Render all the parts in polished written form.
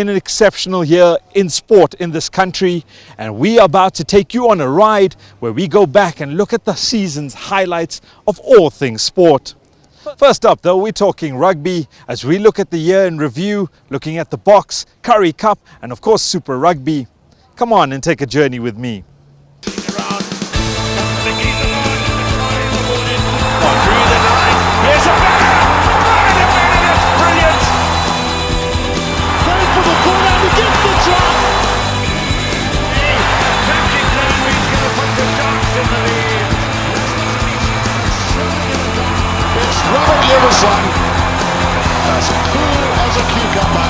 An exceptional year in sport in this country, and we are about to take you on a ride where we go back and look at the season's highlights of all things sport. First up though, we're talking rugby as we look at the year in review, looking at the Box, Currie Cup and of course Super Rugby. Come on and take a journey with me. As cool as a cucumber.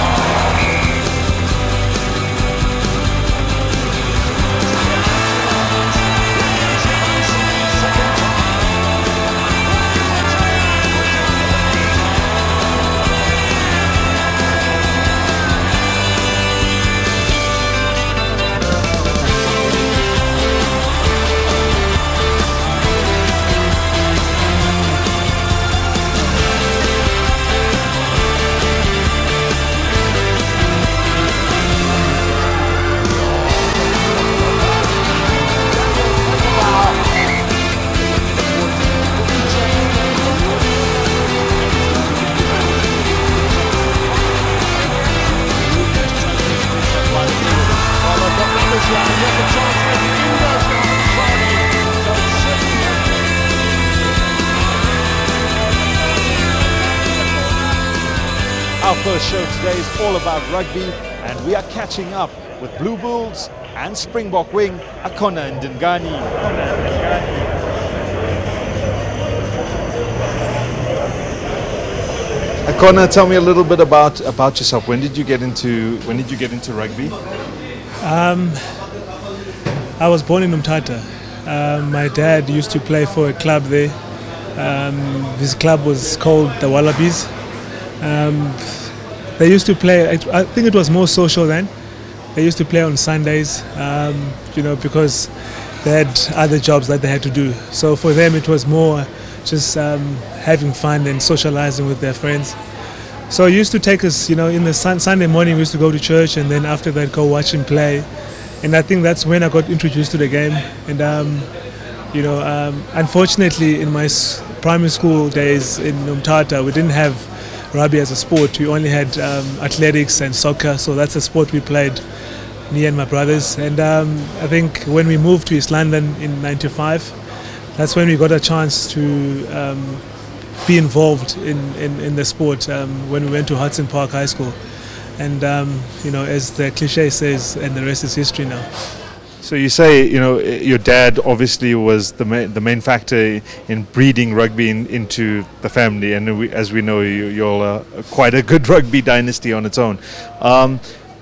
Our first show today is all about rugby, and we are catching up with Blue Bulls and Springbok wing Akona and Dingani. Akona, tell me a little bit about yourself. When did you get into rugby? I was born in Umtata. My dad used to play for a club there. His club was called the Wallabies. They used to play, I think it was more social then. They used to play on Sundays, because they had other jobs that they had to do. So for them it was more just having fun and socializing with their friends. So it used to take us, in the Sunday morning we used to go to church, and then after that go watch him play. And I think that's when I got introduced to the game. And unfortunately in my primary school days in Umtata we didn't have rugby as a sport. We only had athletics and soccer, so that's a sport we played, me and my brothers. And I think when we moved to East London in '95, that's when we got a chance to be involved in the sport when we went to Hudson Park High School. And as the cliche says, and the rest is history now. So you say, your dad obviously was the main factor in breeding rugby into the family, and as we know, you're quite a good rugby dynasty on its own.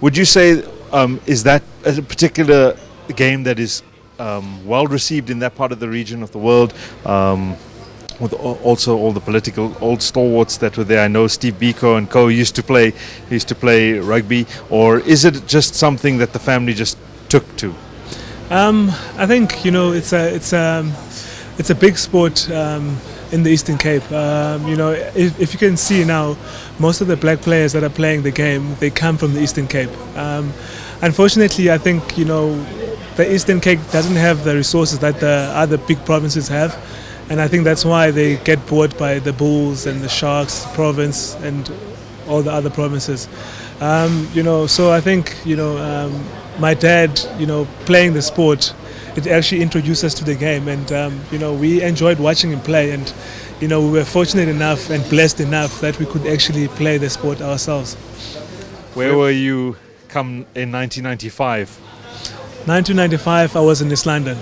Would you say, is that a particular game that is well received in that part of the region of the world, with also all the political old stalwarts that were there? I know Steve Biko and co used to play rugby, or is it just something that the family just took to? I think it's a big sport in the Eastern Cape. If you can see now, most of the black players that are playing the game, they come from the Eastern Cape. Unfortunately, I think the Eastern Cape doesn't have the resources that the other big provinces have, and I think that's why they get bought by the Bulls and the Sharks province and all the other provinces. So I think my dad, playing the sport, it actually introduced us to the game, and we enjoyed watching him play, and we were fortunate enough and blessed enough that we could actually play the sport ourselves. Where were you come in 1995? 1995, I was in East London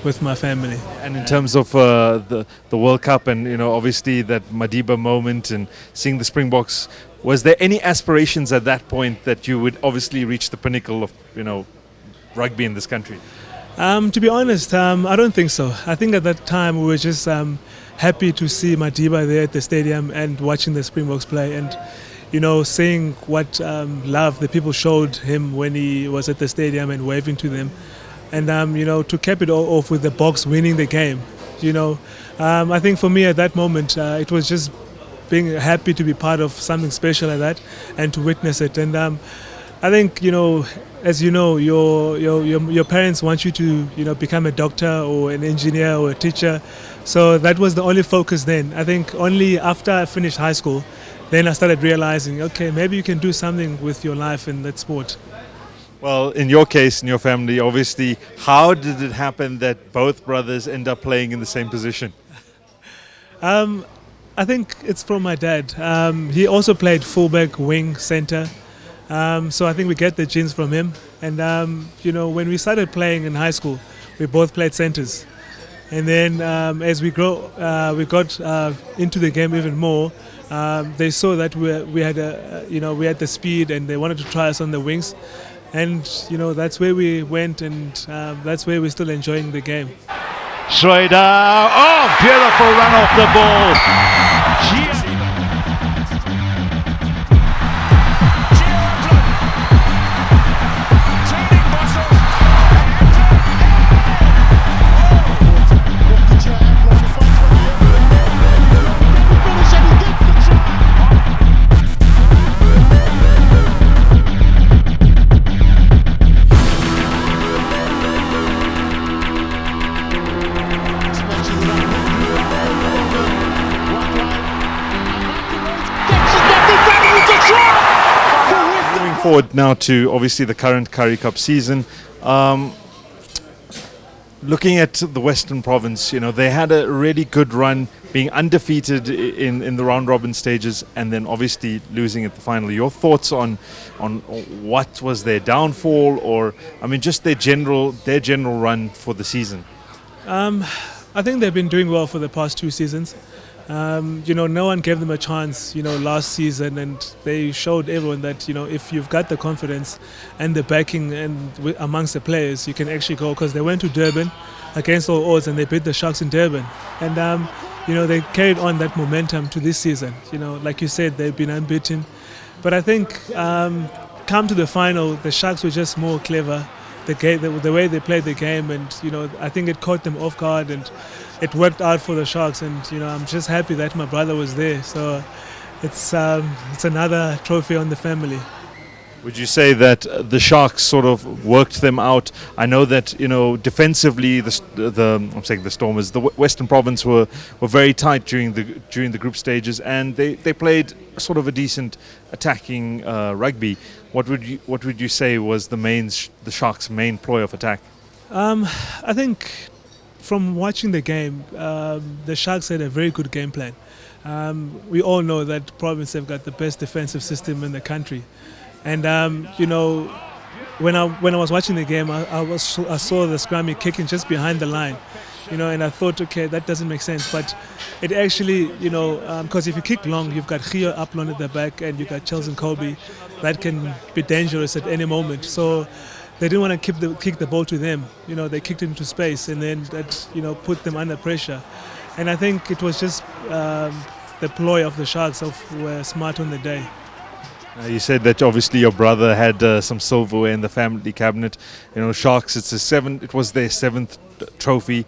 with my family. And in terms of the World Cup and obviously that Madiba moment and seeing the Springboks, was there any aspirations at that point that you would obviously reach the pinnacle of rugby in this country? To be honest, I don't think so. I think at that time we were just happy to see Madiba there at the stadium and watching the Springboks play, and seeing what love the people showed him when he was at the stadium and waving to them. And to cap it all off with the Boks winning the game, I think for me at that moment it was just being happy to be part of something special like that and to witness it. And I think, as you know, your parents want you to become a doctor or an engineer or a teacher. So that was the only focus then. I think only after I finished high school, then I started realizing, okay, maybe you can do something with your life in that sport. Well, in your case, in your family, obviously, how did it happen that both brothers end up playing in the same position? I think it's from my dad. He also played fullback, wing, center. So I think we get the genes from him. And when we started playing in high school, we both played centers. And then as we we got into the game even more. They saw that we had the speed, and they wanted to try us on the wings. And that's where we went, and that's where we're still enjoying the game. Straight out. Oh, beautiful run off the ball. Forward now to obviously the current Currie Cup season. Looking at the Western Province, they had a really good run, being undefeated in the round robin stages, and then obviously losing at the final. Your thoughts on what was their downfall, or just their general run for the season? I think they've been doing well for the past 2 seasons. No one gave them a chance, last season, and they showed everyone that, if you've got the confidence and the backing and amongst the players, you can actually go, because they went to Durban against all odds and they beat the Sharks in Durban. And, they carried on that momentum to this season. Like you said, they've been unbeaten. But I think come to the final, the Sharks were just more clever. The way they played the game, and I think it caught them off guard, and it worked out for the Sharks. And I'm just happy that my brother was there. So it's another trophy on the family. Would you say that the Sharks sort of worked them out? I know that defensively the Stormers, the Western Province were very tight during the group stages, and they played sort of a decent attacking rugby. What would you say was the Sharks' main ploy of attack? I think from watching the game, the Sharks had a very good game plan. We all know that Province have got the best defensive system in the country. And when I was watching the game, I saw the scrummy kicking just behind the line, and I thought, okay, that doesn't make sense. But it actually, because if you kick long, you've got Gio Uplon at the back, and you've got Chelsea Kobe, that can be dangerous at any moment. So they didn't want to kick the ball to them. They kicked it into space, and then that put them under pressure. And I think it was just the ploy of the Sharks were smart on the day. You said that obviously your brother had some silverware in the family cabinet. Sharks, it was their 7th trophy.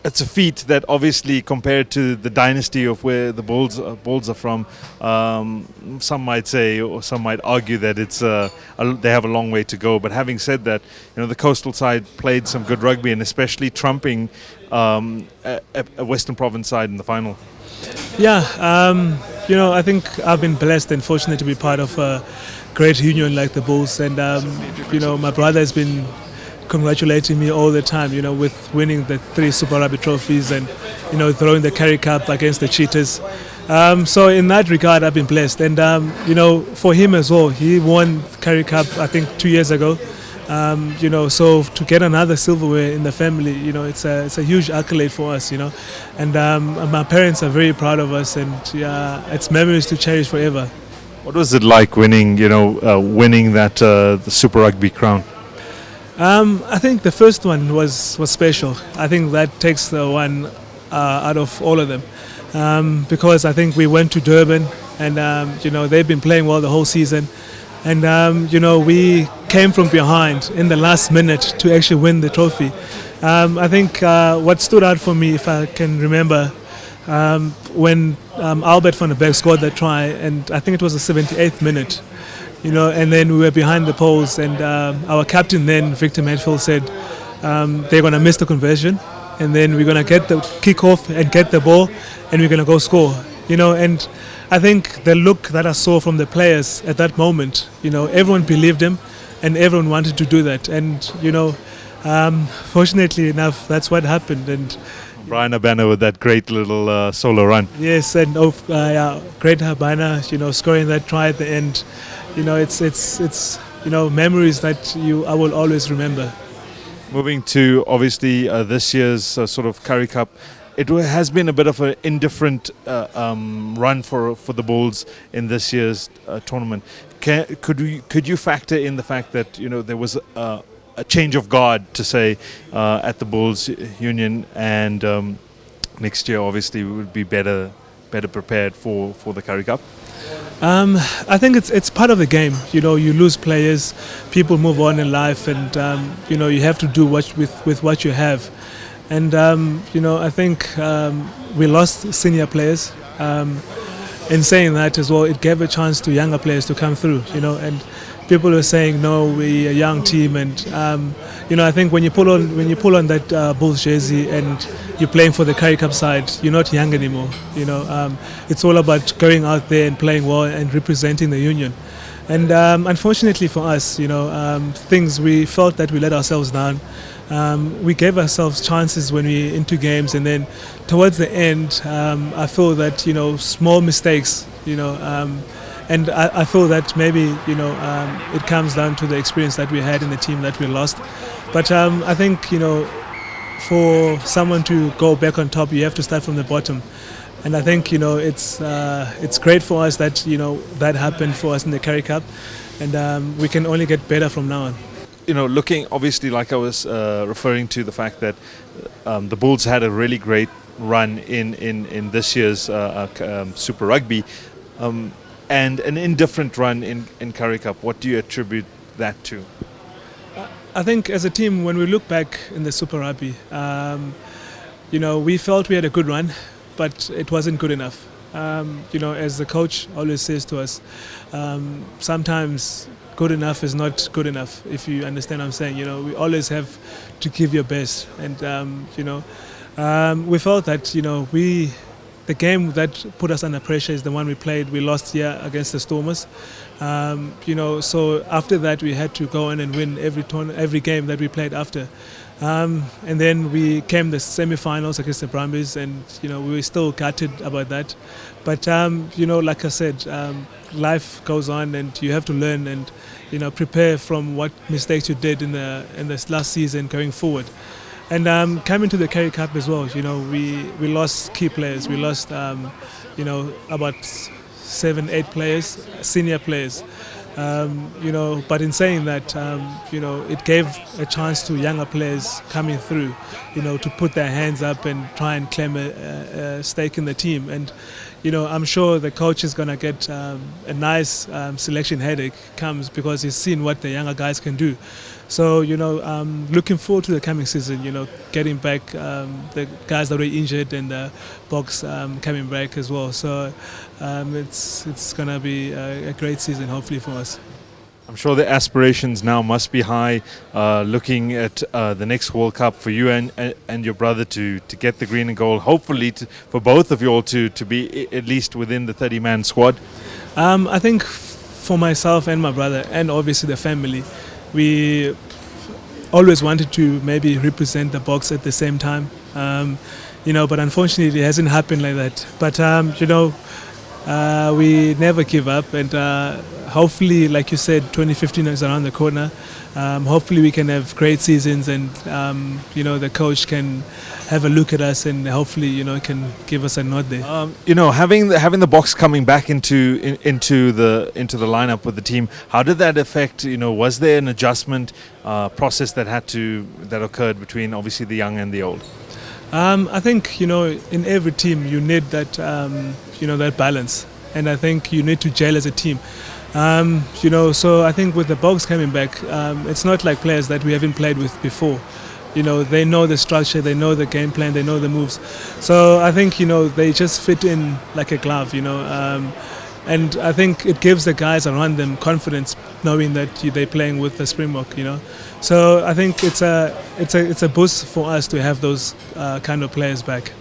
It's a feat that obviously, compared to the dynasty of where the Bulls are from, some might say, or some might argue that they have a long way to go. But having said that, the coastal side played some good rugby, and especially trumping a Western Province side in the final. Yeah, I think I've been blessed and fortunate to be part of a great union like the Bulls, and my brother has been congratulating me all the time, with winning the 3 Super Rugby trophies and throwing the Currie Cup against the Cheetahs. So in that regard, I've been blessed, and for him as well, he won Currie Cup I think 2 years ago. So to get another silverware in the family, it's a huge accolade for us, and my parents are very proud of us, and it's memories to cherish forever. What was it like winning that the Super Rugby crown? I think the first one was special. I think that takes the one out of all of them, because I think we went to Durban, and they've been playing well the whole season. And, we came from behind in the last minute to actually win the trophy. I think what stood out for me, if I can remember, when Albert van der Berg scored that try, and I think it was the 78th minute, and then we were behind the poles, and our captain then, Victor Medfield, said they're going to miss the conversion, and then we're going to get the kick off and get the ball, and we're going to go score. And I think the look that I saw from the players at that moment, everyone believed him, and everyone wanted to do that, and fortunately enough, that's what happened. And Brian Abana with that great little solo run. yes, and great Habana, scoring that try at the end. It's memories that I will always remember. Moving to obviously this year's sort of Currie Cup, it has been a bit of an indifferent run for the Bulls in this year's tournament. Could you factor in the fact that there was a change of guard, to say, at the Bulls Union, and next year obviously we would be better prepared for the Currie Cup? I think it's part of the game. You lose players, people move on in life, and you have to do with what you have. And I think we lost senior players. In saying that as well, it gave a chance to younger players to come through. And people are saying, no, we're a young team, and I think when you pull on that Bulls jersey and you're playing for the Currie Cup side, you're not young anymore. It's all about going out there and playing well and representing the union. And unfortunately for us, things, we felt that we let ourselves down. We gave ourselves chances when we into games, and then towards the end, I feel that small mistakes, and I feel that maybe it comes down to the experience that we had in the team that we lost. But I think for someone to go back on top, you have to start from the bottom. And I think it's great for us that that happened for us in the Currie Cup, and we can only get better from now on. Looking obviously, like I was referring to the fact that the Bulls had a really great run in this year's Super Rugby, and an indifferent run in Currie Cup. What do you attribute that to? I think as a team, when we look back in the Super Rugby, we felt we had a good run, but it wasn't good enough. As the coach always says to us, sometimes good enough is not good enough, if you understand what I'm saying. We always have to give your best. And, we felt that, the game that put us under pressure is the one we played. We lost here against the Stormers. So after that, we had to go in and win every game that we played after. And then we came the semi-finals against the Brumbies, and we were still gutted about that. But like I said, life goes on, and you have to learn and prepare from what mistakes you did in this last season going forward. And coming to the Currie Cup as well, we lost key players. We lost about 7-8 players, senior players. But in saying that, it gave a chance to younger players coming through, to put their hands up and try and claim a stake in the team. And, I'm sure the coach is going to get a nice selection headache comes because he's seen what the younger guys can do. So, looking forward to the coming season, getting back the guys that were injured, and the box coming back as well. So it's going to be a great season, hopefully, for us. I'm sure the aspirations now must be high, looking at the next World Cup for you and your brother to get the green and gold, hopefully for both of you all to be at least within the 30-man squad. I think for myself and my brother, and obviously the family, we always wanted to maybe represent the box at the same time, but unfortunately it hasn't happened like that. But we never give up, and hopefully, like you said, 2015 is around the corner. Hopefully we can have great seasons, and the coach can have a look at us, and hopefully can give us a nod there. Having the box coming back into the lineup with the team, how did that affect? Was there an adjustment process that occurred between obviously the young and the old? I think in every team you need that that balance, and I think you need to gel as a team. So I think with the box coming back, it's not like players that we haven't played with before. They know the structure, they know the game plan, they know the moves. So I think they just fit in like a glove. and I think it gives the guys around them confidence, knowing that they're playing with the Springbok. So I think it's a boost for us to have those kind of players back.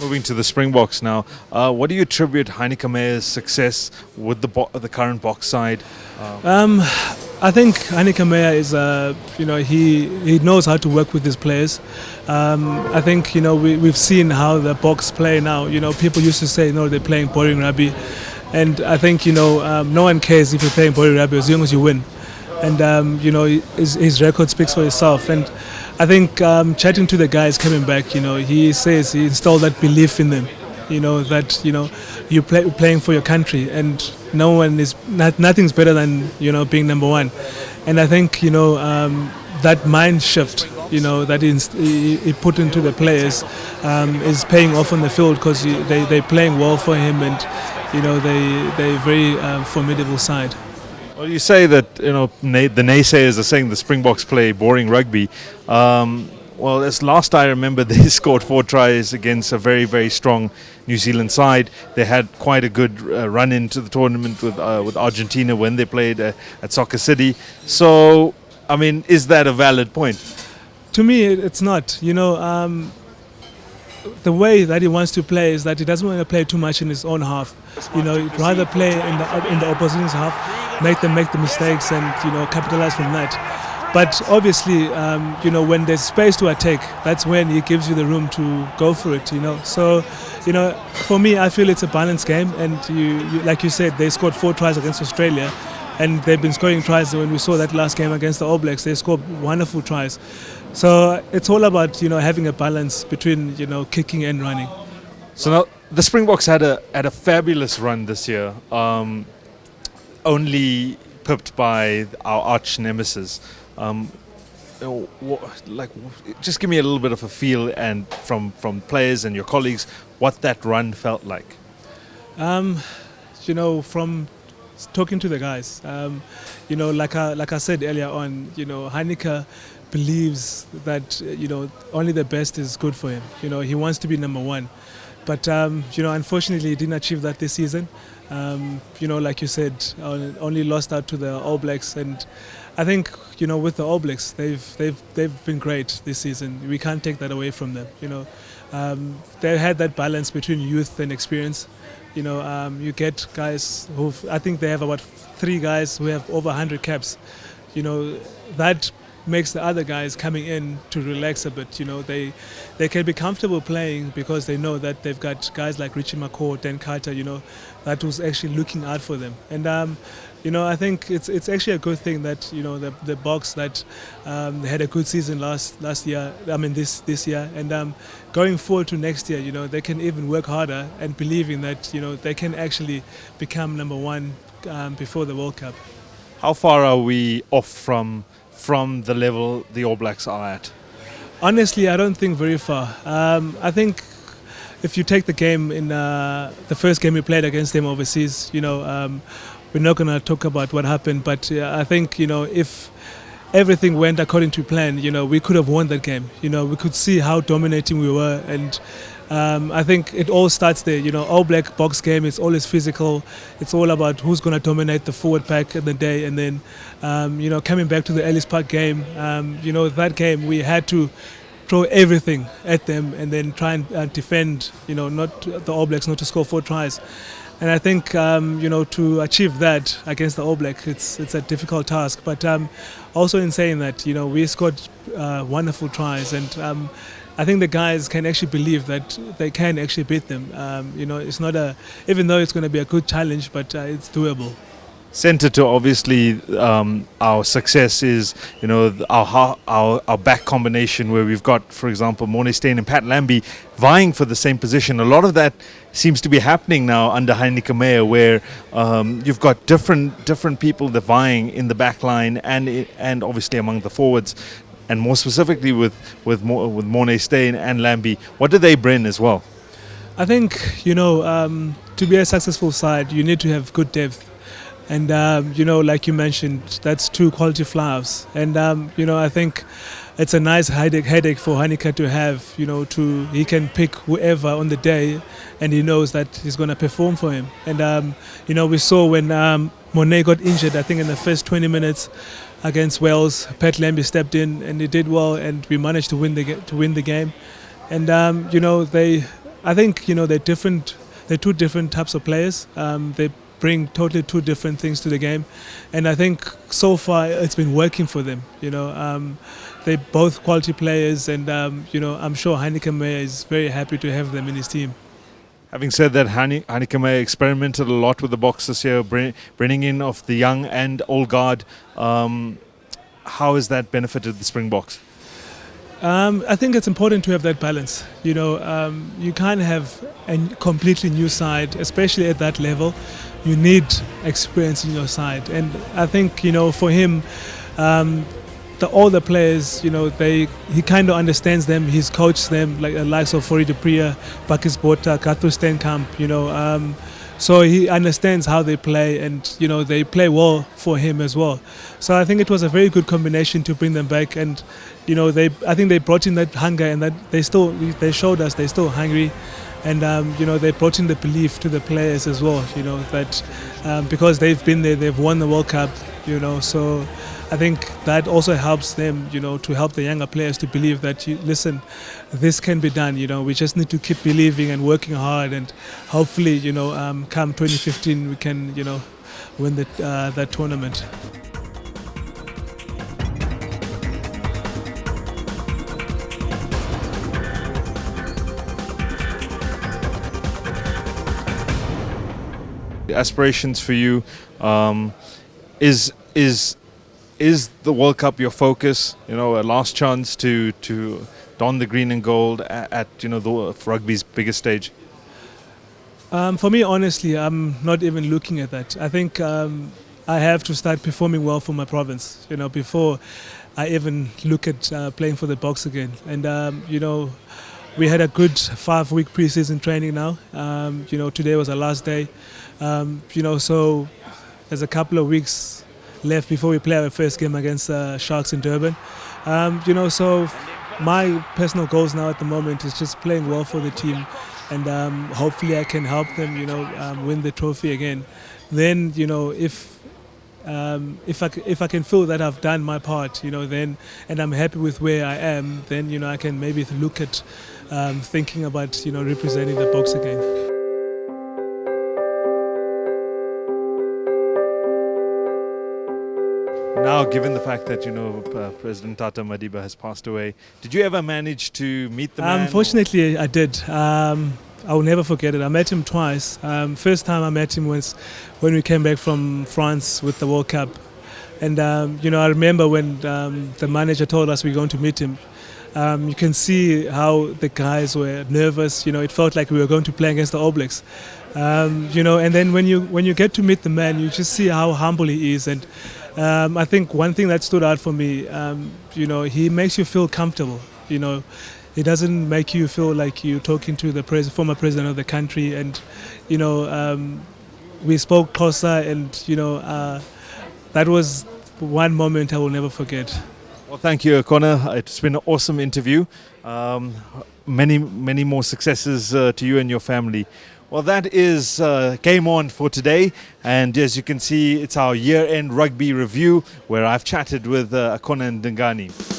Moving to the Springboks now, what do you attribute Heineke Meyer's success with the current box side? I think Heineke Meyer is, he knows how to work with his players. I think we've seen how the box play now. People used to say no, they're playing boring rugby, and I think no one cares if you're playing boring rugby as long as you win. And his record speaks for itself. And I think chatting to the guys coming back, he says he installed that belief in them. That you're playing for your country, and nothing's better than being number one. And I think that mind shift that he put into the players is paying off on the field, because they're playing well for him, and they're a very formidable side. Well, you say that the naysayers are saying the Springboks play boring rugby. Well, as last I remember, they scored 4 tries against a very, very strong New Zealand side. They had quite a good run into the tournament with Argentina when they played at Soccer City. So, I mean, is that a valid point? To me, it's not. The way that he wants to play is that he doesn't want to play too much in his own half. He'd rather play in the opposition's half, make them make the mistakes, and capitalize from that. But obviously, when there's space to attack, that's when he gives you the room to go for it. So, for me, I feel it's a balanced game, and you like you said, they scored 4 tries against Australia, and they've been scoring tries. When we saw that last game against the All Blacks, they scored wonderful tries. So it's all about having a balance between kicking and running. So now the Springboks had a fabulous run this year, only pipped by our arch nemesis. Just give me a little bit of a feel, and from players and your colleagues, what that run felt like. From talking to the guys, like I said earlier on, Heineke believes that only the best is good for him. He wants to be number one, but unfortunately he didn't achieve that this season. Like you said, only lost out to the All Blacks, and I think with the All Blacks, they've been great this season. We can't take that away from them. They had that balance between youth and experience. You get guys who, I think they have about 3 guys who have over 100 caps. That makes the other guys coming in to relax a bit. They can be comfortable playing because they know that they've got guys like Richie McCaw, Dan Carter, that was actually looking out for them. And I think it's actually a good thing that the Boks that they had a good season last year. I mean this year, and going forward to next year, they can even work harder and believing that they can actually become number one before the World Cup. How far are we off from the level the All Blacks are at? Honestly, I don't think very far. I think if you take the game in the first game we played against them overseas, we're not going to talk about what happened, but I think if everything went according to plan, we could have won that game. We could see how dominating we were, and I think it all starts there. All Black box game is always physical. It's all about who's going to dominate the forward pack in the day, and then coming back to the Ellis Park game, that game we had to throw everything at them and then try and defend. Not the All Blacks not to score 4 tries. And I think to achieve that against the All Blacks, it's a difficult task. But also in saying that, we scored wonderful tries, and I think the guys can actually believe that they can actually beat them. It's not even though it's going to be a good challenge, but it's doable. Centre to obviously our success is, you know, our back combination, where we've got, for example, Morné Steyn and Pat Lambie vying for the same position. A lot of that seems to be happening now under Heineke Meyer, where you've got different people that vying in the back line and obviously among the forwards, and more specifically with Morné Steyn and Lambie. What do they bring as well? I think, you know, to be a successful side, you need to have good depth. And, you know, like you mentioned, that's two quality fly-halves. And, you know, I think it's a nice headache for Heineke to have, you know, he can pick whoever on the day and he knows that he's going to perform for him. And, you know, we saw when Morné got injured, I think in the first 20 minutes against Wales, Pat Lambie stepped in and he did well, and we managed to win the game. And, you know, I think, you know, they're two different types of players. They bring totally two different things to the game, and I think so far it's been working for them. You know, they're both quality players, and you know, I'm sure Heineke Meyer is very happy to have them in his team. Having said that, Heineke Meyer experimented a lot with the box this year, bringing in of the young and old guard. How has that benefited the Springboks? I think it's important to have that balance. You know, you can't have a completely new side, especially at that level. You need experience in your side, and I think, you know, for him, all the players, you know, he kind of understands them. He's coached them, like the likes of Fourie de Priya, Bakis Botha, Kathu Steenkamp. You know, so he understands how they play, and you know, they play well for him as well. So I think it was a very good combination to bring them back, and you know, I think they brought in that hunger, and that they showed us they're still hungry. And you know, they brought in the belief to the players as well. You know, that because they've been there, they've won the World Cup. You know, so I think that also helps them. You know, to help the younger players to believe that listen, this can be done. You know, we just need to keep believing and working hard, and hopefully, you know, come 2015, we can, you know, win that tournament. The aspirations for you, is the World Cup your focus? You know, a last chance to don the green and gold at you know, the rugby's biggest stage. For me, honestly, I'm not even looking at that. I think I have to start performing well for my province, you know, before I even look at playing for the Boks again. And you know, we had a good 5-week pre-season training now. You know, today was our last day. You know, so there's a couple of weeks left before we play our first game against Sharks in Durban. You know, so my personal goals now at the moment is just playing well for the team, and hopefully I can help them, you know, win the trophy again. Then, you know, if I can feel that I've done my part, you know, then, and I'm happy with where I am, then, you know, I can maybe look at thinking about, you know, representing the Boks again. Now, given the fact that, you know, President Tata Madiba has passed away, did you ever manage to meet the man? Unfortunately, I did. I will never forget it. I met him twice. First time I met him was when we came back from France with the World Cup. And, you know, I remember when the manager told us we're going to meet him. You can see how the guys were nervous. You know, it felt like we were going to play against the All Blacks. You know, and then when you get to meet the man, you just see how humble he is. And I think one thing that stood out for me, you know, he makes you feel comfortable. You know, it doesn't make you feel like you're talking to the former president of the country. And, you know, we spoke closer, and, you know, that was one moment I will never forget. Well, thank you, Akona. It's been an awesome interview. Many more successes to you and your family. Well, that is Game On for today, and as you can see, it's our year-end rugby review where I've chatted with Akona and Ndingani.